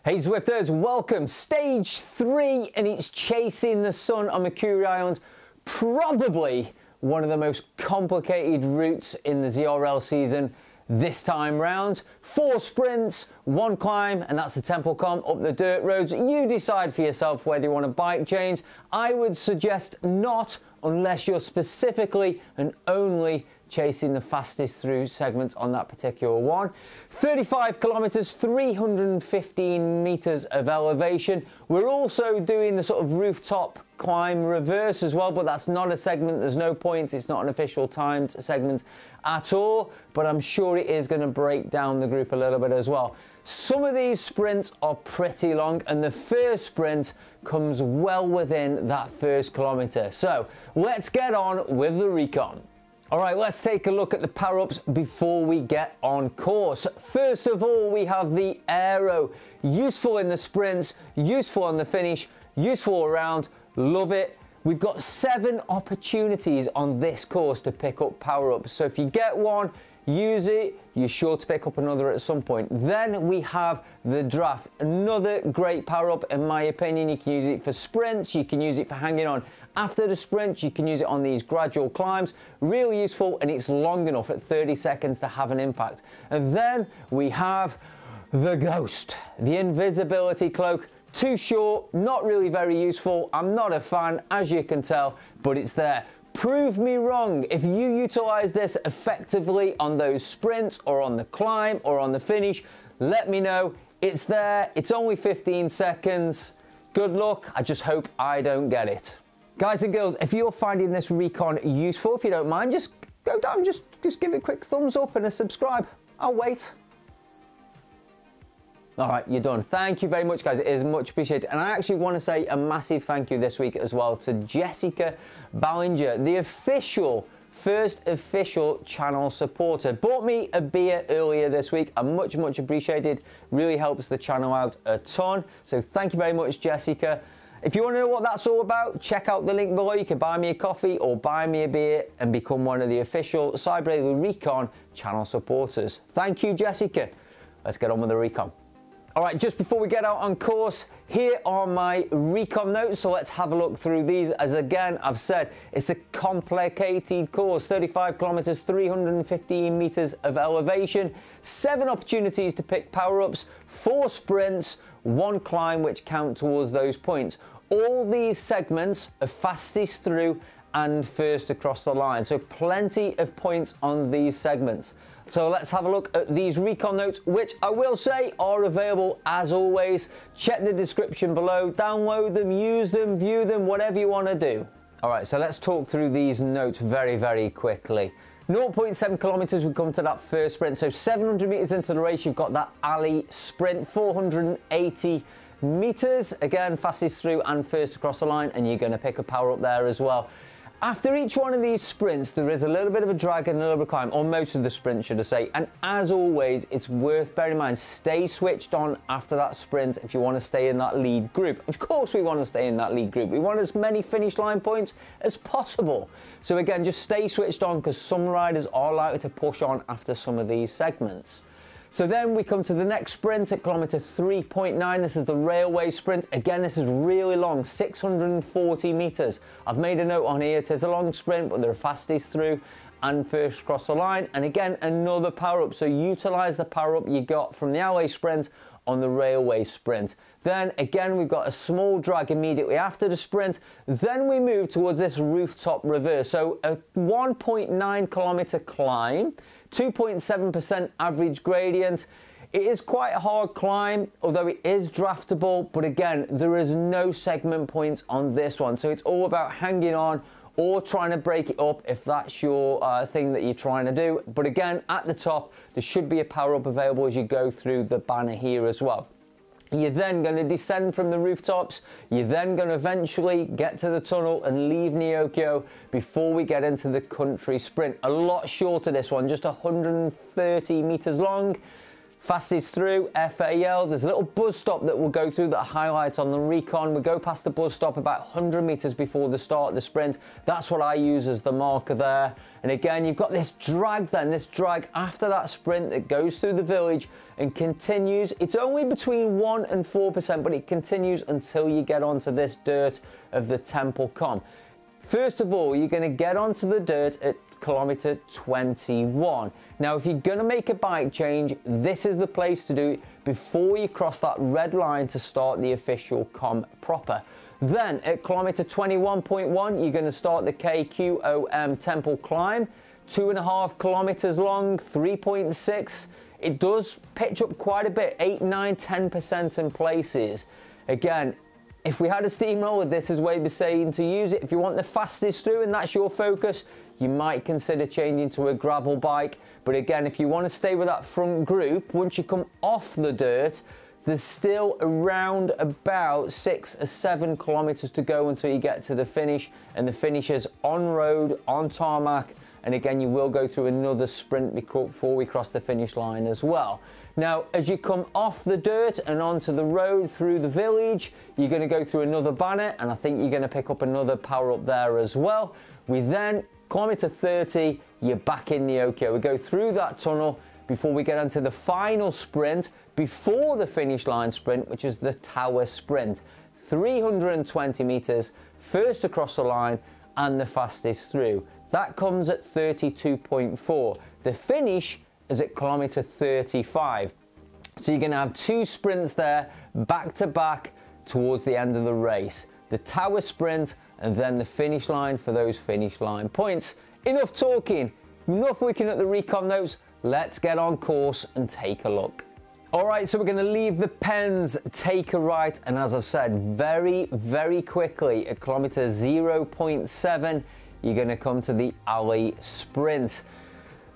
Hey Zwifters, welcome. Stage 3 and it's chasing the sun on Mercury Island. Probably one of the most complicated routes in the ZRL season this time round. 4 sprints, 1 climb, and that's the Temple Kqom up the dirt roads. You decide for yourself whether you want a bike change. I would suggest not, unless you're specifically and only chasing the fastest through segments on that particular one. 35 kilometers, 315 meters of elevation. We're also doing the sort of rooftop climb reverse as well, but that's not a segment. There's no points. It's not an official timed segment at all, but I'm sure it is going to break down the group a little bit as well. Some of these sprints are pretty long, and the first sprint comes well within that first kilometer. So let's get on with the Recon. All right, let's take a look at the power-ups before we get on course. First of all, we have the aero. Useful in the sprints, useful on the finish, useful around. Love it. We've got 7 opportunities on this course to pick up power-ups. So if you get one, use it. You're sure to pick up another at some point. Then we have the draft. Another great power-up, in my opinion. You can use it for sprints. You can use it for hanging on after the sprint. You can use it on these gradual climbs. Really useful, and it's long enough at 30 seconds to have an impact. And then we have the Ghost, the invisibility cloak. Too short, not really very useful. I'm not a fan, as you can tell, but it's there. Prove me wrong. If you utilize this effectively on those sprints or on the climb or on the finish, let me know. It's there. It's only 15 seconds. Good luck. I just hope I don't get it. Guys and girls, if you're finding this Recon useful, if you don't mind, just go down, just give it a quick thumbs up and a subscribe. I'll wait. All right, you're done. Thank you very much, guys. It is much appreciated. And I actually want to say a massive thank you this week as well to Jessica Ballinger, the first official channel supporter. Bought me a beer earlier this week. Much appreciated. Really helps the channel out a ton. So thank you very much, Jessica. If you want to know what that's all about, check out the link below. You can buy me a coffee or buy me a beer and become one of the official Cyber Recon channel supporters. Thank you, Jessica. Let's get on with the Recon. All right, just before we get out on course, here are my Recon notes. So let's have a look through these. As again, I've said, it's a complicated course. 35 kilometers, 315 meters of elevation, 7 opportunities to pick power-ups, 4 sprints, 1 climb, which count towards those points. All these segments are fastest through and first across the line. So plenty of points on these segments. So let's have a look at these Recon notes, which I will say are available as always. Check the description below, download them, use them, view them, whatever you want to do. All right, so let's talk through these notes very quickly. 0.7 kilometers, we come to that first sprint. So 700 meters into the race, you've got that alley sprint, 480 meters. Again, fastest through and first across the line, and you're going to pick a power up there as well. After each one of these sprints, there is a little bit of a drag and a little bit of climb, or most of the sprints, should I say. And as always, it's worth bearing in mind, stay switched on after that sprint if you want to stay in that lead group. Of course, we want to stay in that lead group. We want as many finish line points as possible. So again, just stay switched on, because some riders are likely to push on after some of these segments. So then we come to the next sprint at kilometer 3.9. This is the railway sprint. Again, this is really long, 640 meters. I've made a note on here. It is a long sprint, but they're fastest through and first across the line. And again, another power-up. So utilize the power-up you got from the alley sprint on the railway sprint. Then again, we've got a small drag immediately after the sprint. Then we move towards this rooftop reverse. So a 1.9 kilometer climb, 2.7% average gradient. It is quite a hard climb, although it is draftable, but again, there is no segment points on this one. So it's all about hanging on or trying to break it up if that's your thing that you're trying to do. But again, at the top, there should be a power-up available as you go through the banner here as well. You're then going to descend from the rooftops. You're then going to eventually get to the tunnel and leave Nyokyo before we get into the country sprint. A lot shorter, this one, just 130 meters long. Fastest through, FAL. There's a little bus stop that we'll go through that I highlight on the Recon. We go past the bus stop about 100 meters before the start of the sprint. That's what I use as the marker there. And again, you've got this drag then, this drag after that sprint that goes through the village and continues. It's only between 1 and 4%, but it continues until you get onto this dirt of the Temple Kqom. First of all, you're going to get onto the dirt at kilometer 21. Now, if you're going to make a bike change, this is the place to do it before you cross that red line to start the official Kqom proper. Then at kilometer 21.1, you're going to start the Kqom temple climb, 2.5 kilometers long, 3.6. It does pitch up quite a bit, 8, 9, 10% in places. Again, if we had a steamroller, this is where we'd be saying to use it. If you want the fastest through and that's your focus, you might consider changing to a gravel bike. But again, if you want to stay with that front group, once you come off the dirt, there's still around about 6 or 7 kilometers to go until you get to the finish. And the finish is on road, on tarmac. And again, you will go through another sprint before we cross the finish line as well. Now, as you come off the dirt and onto the road through the village, you're going to go through another banner, and I think you're going to pick up another power up there as well. We then, kilometer 30, you're back in Nyokyo. We go through that tunnel before we get onto the final sprint, before the finish line sprint, which is the tower sprint. 320 meters, first across the line and the fastest through. That comes at 32.4. The finish is at kilometer 35. So you're going to have 2 sprints there, back to back, towards the end of the race. The tower sprint and then the finish line for those finish line points. Enough talking, enough looking at the Recon Notes. Let's get on course and take a look. All right, so we're going to leave the pens, take a right, and as I've said, very, very quickly at kilometer 0.7, you're going to come to the alley sprint.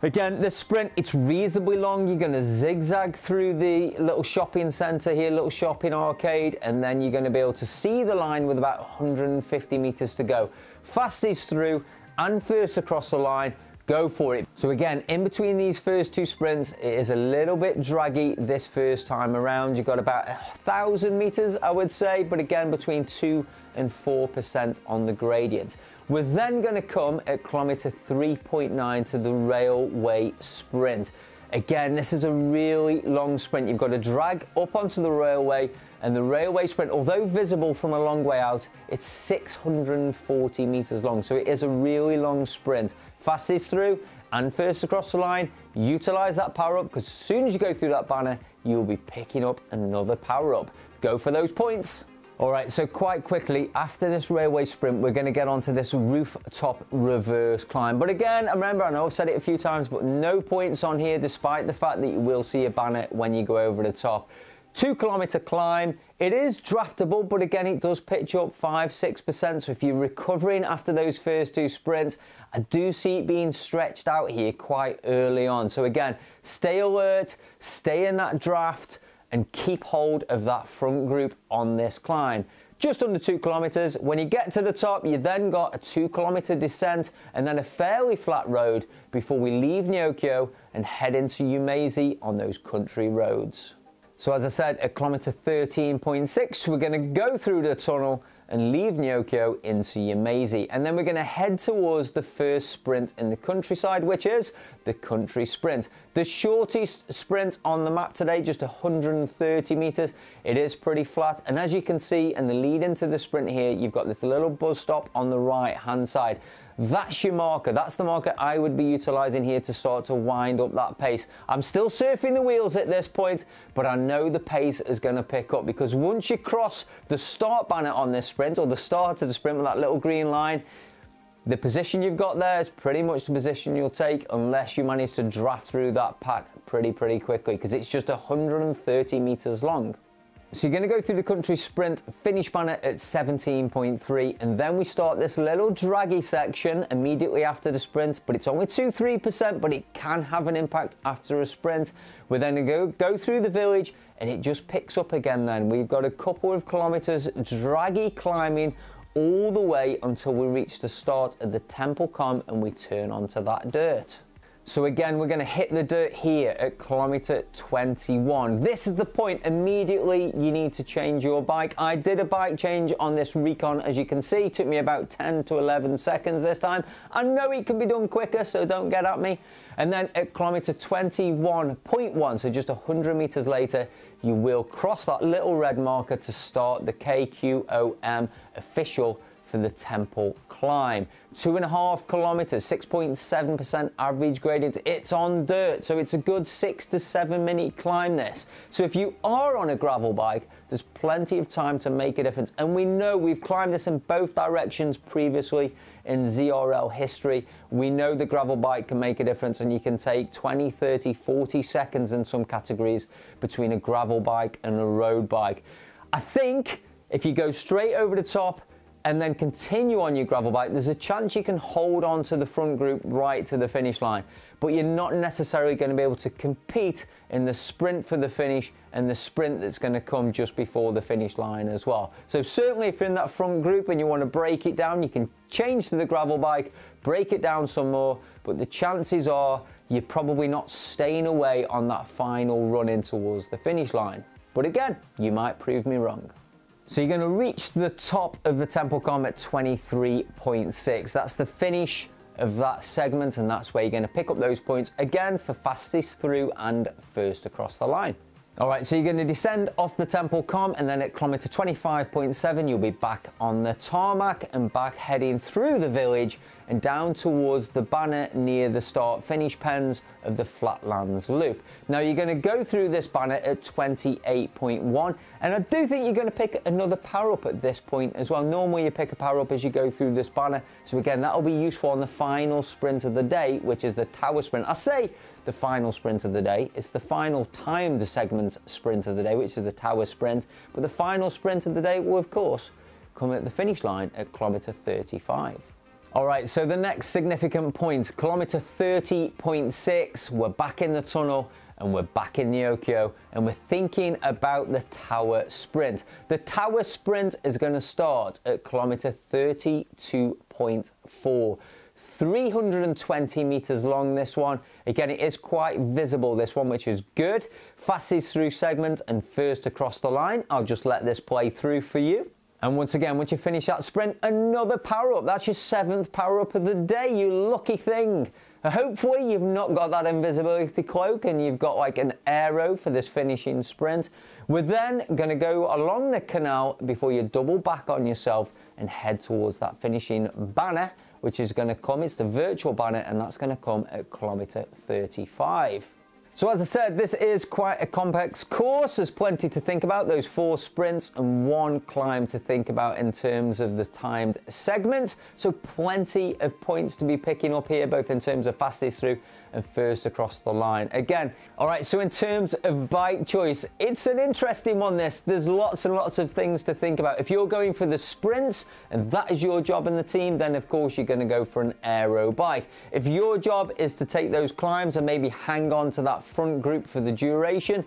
Again, the sprint, it's reasonably long. You're going to zigzag through the little shopping centre here, little shopping arcade, and then you're going to be able to see the line with about 150 metres to go. Fastest through and first across the line, go for it. So again, in between these first 2 sprints, it is a little bit draggy this first time around. You've got about 1,000 metres, I would say, but again, between 2 and 4% on the gradient. We're then going to come at kilometer 3.9 to the railway sprint. Again, this is a really long sprint. You've got to drag up onto the railway, and the railway sprint, although visible from a long way out, it's 640 meters long. So it is a really long sprint. Fastest through and first across the line. Utilize that power up, because as soon as you go through that banner, you'll be picking up another power up. Go for those points. All right, so quite quickly, after this railway sprint, we're going to get onto this rooftop reverse climb. But again, remember, I know I've said it a few times, but no points on here, despite the fact that you will see a banner when you go over the top. 2 kilometer climb. It is draftable, but again, it does pitch up 5–6%. So if you're recovering after those first 2 sprints, I do see it being stretched out here quite early on. So again, stay alert, stay in that draft, and keep hold of that front group on this climb. Just under 2 kilometers. When you get to the top, you then got a 2 kilometer descent and then a fairly flat road before we leave Nyokyo and head into Umezi on those country roads. So as I said, at kilometer 13.6, we're going to go through the tunnel and leave Nyokyo into Umezi. And then we're going to head towards the first sprint in the countryside, which is the country sprint. The shortest sprint on the map today, just 130 meters. It is pretty flat. And as you can see, in the lead into the sprint here, you've got this little bus stop on the right-hand side. That's your marker. That's the marker I would be utilizing here to start to wind up that pace. I'm still surfing the wheels at this point, but I know the pace is going to pick up, because once you cross the start banner on this sprint, or the start of the sprint with that little green line, the position you've got there is pretty much the position you'll take unless you manage to draft through that pack pretty quickly, because it's just 130 meters long. So you're going to go through the country sprint, finish banner at 17.3, and then we start this little draggy section immediately after the sprint, but it's only 2–3%, but it can have an impact after a sprint. We're then going to go through the village, and it just picks up again then. We've got a couple of kilometers draggy climbing all the way until we reach the start of the Temple Kqom and we turn onto that dirt. So again, we're going to hit the dirt here at kilometer 21. This is the point immediately you need to change your bike. I did a bike change on this Recon, as you can see. It took me about 10 to 11 seconds this time. I know it can be done quicker, so don't get at me. And then at kilometer 21.1, so just 100 meters later, you will cross that little red marker to start the Kqom official for the Temple climb. 2.5 kilometers, 6.7% average gradient. It's on dirt, so it's a good 6 to 7 minute climb this. So if you are on a gravel bike, there's plenty of time to make a difference. And we know we've climbed this in both directions previously in ZRL history. We know the gravel bike can make a difference, and you can take 20, 30, 40 seconds in some categories between a gravel bike and a road bike. I think if you go straight over the top and then continue on your gravel bike, there's a chance you can hold on to the front group right to the finish line, but you're not necessarily going to be able to compete in the sprint for the finish and the sprint that's going to come just before the finish line as well. So certainly if you're in that front group and you want to break it down, you can change to the gravel bike, break it down some more, but the chances are you're probably not staying away on that final run in towards the finish line. But again, you might prove me wrong. So you're going to reach the top of the Temple Kqom at 23.6. That's the finish of that segment, and that's where you're going to pick up those points again for fastest through and first across the line. All right, so you're going to descend off the Temple Kqom, and then at kilometer 25.7, you'll be back on the tarmac and back heading through the village and down towards the banner near the start-finish pens of the Flatlands Loop. Now, you're going to go through this banner at 28.1, and I do think you're going to pick another power-up at this point as well. Normally, you pick a power-up as you go through this banner, so again, that'll be useful on the final sprint of the day, which is the tower sprint. I say the final sprint of the day. It's the final timed segment sprint of the day, which is the tower sprint, but the final sprint of the day will, of course, come at the finish line at kilometer 35. All right, so the next significant point, kilometer 30.6, we're back in the tunnel and we're back in Nyokyo, and we're thinking about the tower sprint. The tower sprint is going to start at kilometer 32.4. 320 meters long, this one. Again, it is quite visible, this one, which is good. Fastest through segment and first across the line. I'll just let this play through for you. And once again, once you finish that sprint, another power-up. That's your 7th power-up of the day, you lucky thing. Hopefully you've not got that invisibility cloak and you've got like an aero for this finishing sprint. We're then going to go along the canal before you double back on yourself and head towards that finishing banner, which is going to come, it's the virtual banner, and that's going to come at kilometer 35. So as I said, this is quite a complex course. There's plenty to think about, those 4 sprints and 1 climb to think about in terms of the timed segment. So plenty of points to be picking up here, both in terms of fastest through and first across the line. Again, all right, so in terms of bike choice, it's an interesting one, this. There's lots and lots of things to think about. If you're going for the sprints and that is your job in the team, then of course you're going to go for an aero bike. If your job is to take those climbs and maybe hang on to that front group for the duration,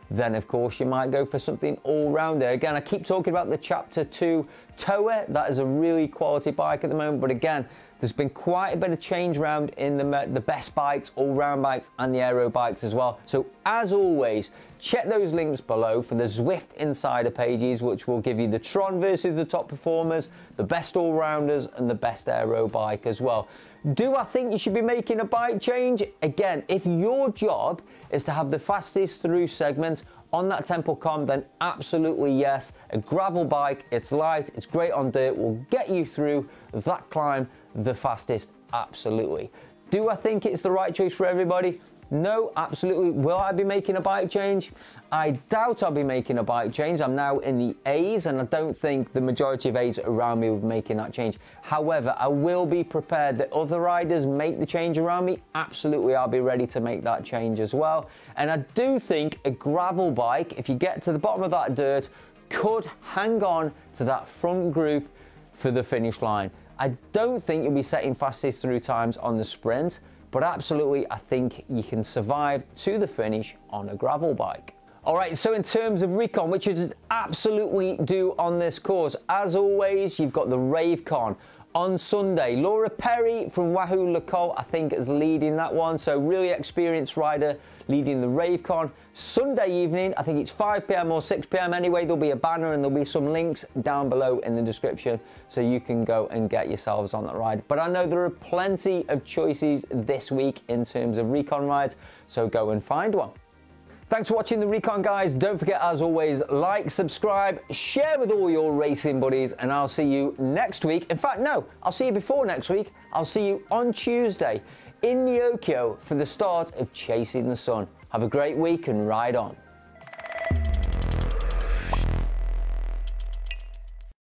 then of course you might go for something all-rounder. Again, I keep talking about the Chapter 2 Tower. That is a really quality bike at the moment, but again, there's been quite a bit of change around in the best bikes, all-round bikes, and the aero bikes as well. So as always, check those links below for the Zwiftinsider pages, which will give you the Tron versus the top performers, the best all-rounders, and the best aero bike as well. Do I think you should be making a bike change? Again, if your job is to have the fastest through segment on that Temple Kqom, then absolutely yes. A gravel bike, it's light, it's great on dirt, will get you through that climb the fastest, absolutely. Do I think it's the right choice for everybody? No, absolutely. Will I be making a bike change? I doubt I'll be making a bike change. I'm now in the A's, and I don't think the majority of A's around me will be making that change. However, I will be prepared that other riders make the change around me. Absolutely, I'll be ready to make that change as well. And I do think a gravel bike, if you get to the bottom of that dirt, could hang on to that front group for the finish line. I don't think you'll be setting fastest through times on the sprint, but absolutely, I think you can survive to the finish on a gravel bike. All right, so in terms of recon, which you absolutely do on this course, as always, you've got the Recon On Sunday, Laura Perry from Wahoo Lacole, I think, is leading that one. So really experienced rider leading the Recon. Sunday evening, I think it's 5 p.m. or 6 p.m. anyway, there'll be a banner and there'll be some links down below in the description so you can go and get yourselves on that ride. But I know there are plenty of choices this week in terms of Recon rides, so go and find one. Thanks for watching the Recon, guys. Don't forget, as always, like, subscribe, share with all your racing buddies, and I'll see you next week. In fact, no, I'll see you before next week. I'll see you on Tuesday in Nyokyo for the start of Chasing the Sun. Have a great week and ride on.